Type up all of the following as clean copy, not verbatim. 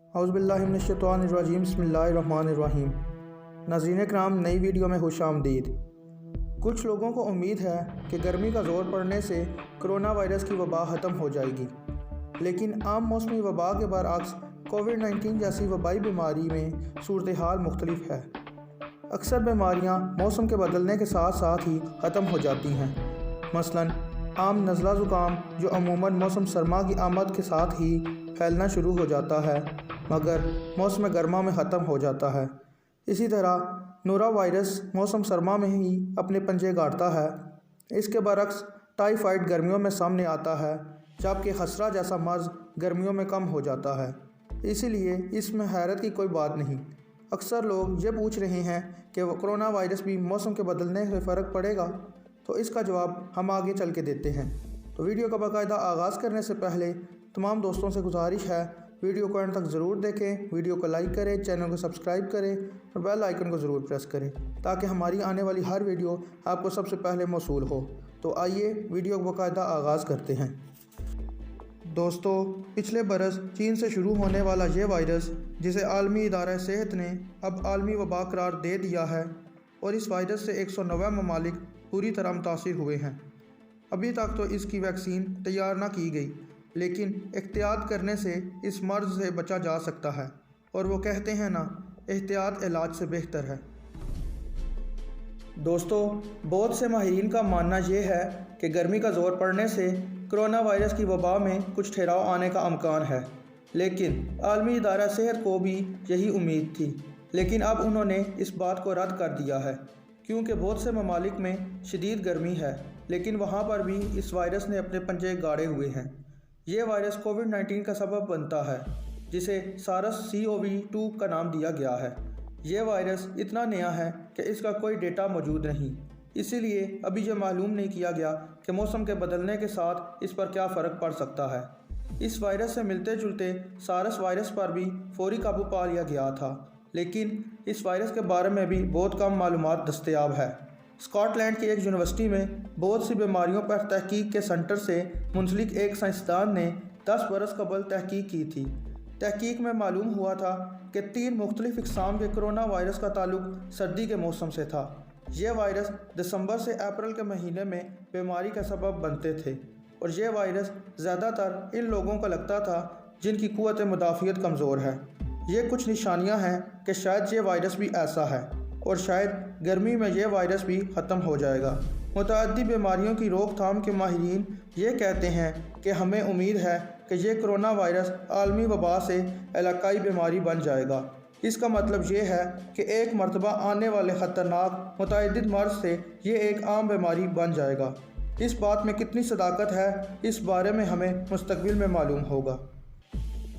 औज़ुबिल्लाहिमिनश्शैतानिर्रजीम बिस्मिल्लाहिर्रहमानिर्रहीम। नाज़रीन कराम, नई वीडियो में खुश आमदीद। कुछ लोगों को उम्मीद है कि गर्मी का ज़ोर पड़ने से कोरोना वायरस की वबा ख़त्म हो जाएगी, लेकिन आम मौसमी वबा के बरअक्स कोविड-19 जैसी वबाई बीमारी में सूरत हाल मुख्तलिफ है। अक्सर बीमारियाँ मौसम के बदलने के साथ साथ ही ख़त्म हो जाती हैं। मसलन आम नज़ला ज़ुकाम जो अमूमन मौसम सरमा की आमद के साथ ही फैलना शुरू हो जाता है, मगर मौसम गर्मा में ख़त्म हो जाता है। इसी तरह नोरा वायरस मौसम सरमा में ही अपने पंजे गाड़ता है। इसके बरअक्स टाइफाइड गर्मियों में सामने आता है, जबकि खसरा जैसा मर्ज़ गर्मियों में कम हो जाता है। इसीलिए इसमें हैरत की कोई बात नहीं। अक्सर लोग ये पूछ रहे हैं कि कोरोना वायरस भी मौसम के बदलने से फ़र्क पड़ेगा, तो इसका जवाब हम आगे चल के देते हैं। तो वीडियो का बाकायदा आगाज़ करने से पहले तमाम दोस्तों से गुजारिश है, वीडियो को अंत तक ज़रूर देखें, वीडियो को लाइक करें, चैनल को सब्सक्राइब करें और बेल आइकन को ज़रूर प्रेस करें ताकि हमारी आने वाली हर वीडियो आपको सबसे पहले मौसूल हो। तो आइए वीडियो को बाकायदा आगाज़ करते हैं। दोस्तों, पिछले बरस चीन से शुरू होने वाला ये वायरस, जिसे आलमी इदारा सेहत ने अब आलमी वबा करार दे दिया है, और इस वायरस से 190 ममालिक पूरी तरह मुतासिर हुए हैं। अभी तक तो इसकी वैक्सीन तैयार ना की गई, लेकिन एहतियात करने से इस मर्ज़ से बचा जा सकता है, और वो कहते हैं ना, एहतियात इलाज से बेहतर है। दोस्तों, बहुत से माहिरीन का मानना ये है कि गर्मी का ज़ोर पड़ने से कोरोना वायरस की वबा में कुछ ठहराव आने का इम्कान है, लेकिन आलमी इदारा सेहत को भी यही उम्मीद थी। लेकिन अब उन्होंने इस बात को रद्द कर दिया है, क्योंकि बहुत से ममालिक में शदीद गर्मी है, लेकिन वहाँ पर भी इस वायरस ने अपने पंजे गाड़े हुए हैं। ये वायरस कोविड-19 का सबब बनता है, जिसे SARS-CoV-2 का नाम दिया गया है। ये वायरस इतना नया है कि इसका कोई डेटा मौजूद नहीं, इसीलिए अभी यह मालूम नहीं किया गया कि मौसम के बदलने के साथ इस पर क्या फ़र्क पड़ सकता है। इस वायरस से मिलते जुलते सारस वायरस पर भी फौरी काबू पा लिया गया था, लेकिन इस वायरस के बारे में भी बहुत कम मालूमात दस्तयाब है। स्कॉटलैंड की एक यूनिवर्सिटी में बहुत सी बीमारियों पर तहकीक के सेंटर से मुंसलिक एक साइंसदान ने 10 बरस कबल तहकीक की थी। तहकीक में मालूम हुआ था कि 3 मुख्तलिफ इक़साम के कोरोना वायरस का ताल्लुक सर्दी के मौसम से था। ये वायरस दिसंबर से अप्रैल के महीने में बीमारी का सबब बनते थे, और ये वायरस ज़्यादातर इन लोगों को लगता था जिनकी क़ुव्वत मुदाफ़ियत कमज़ोर है। ये कुछ निशानियां हैं कि शायद ये वायरस भी ऐसा है, और शायद गर्मी में यह वायरस भी ख़त्म हो जाएगा। मुतअद्दी बीमारियों की रोकथाम के माहिरीन ये कहते हैं कि हमें उम्मीद है कि यह कोरोना वायरस आलमी वबा से इलाकाई बीमारी बन जाएगा। इसका मतलब ये है कि एक मरतबा आने वाले ख़तरनाक मुतअद्दिद मर्ज़ से ये एक आम बीमारी बन जाएगा। इस बात में कितनी सदाकत है, इस बारे में हमें मुस्तक़बिल में मालूम होगा।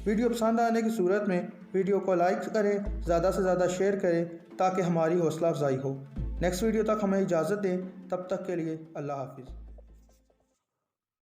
वीडियो पसंद आने की सूरत में वीडियो को लाइक करें, ज़्यादा से ज़्यादा शेयर करें ताकि हमारी हौसला अफजाई हो। नेक्स्ट वीडियो तक हमें इजाज़त दें, तब तक के लिए अल्लाह हाफ़िज़।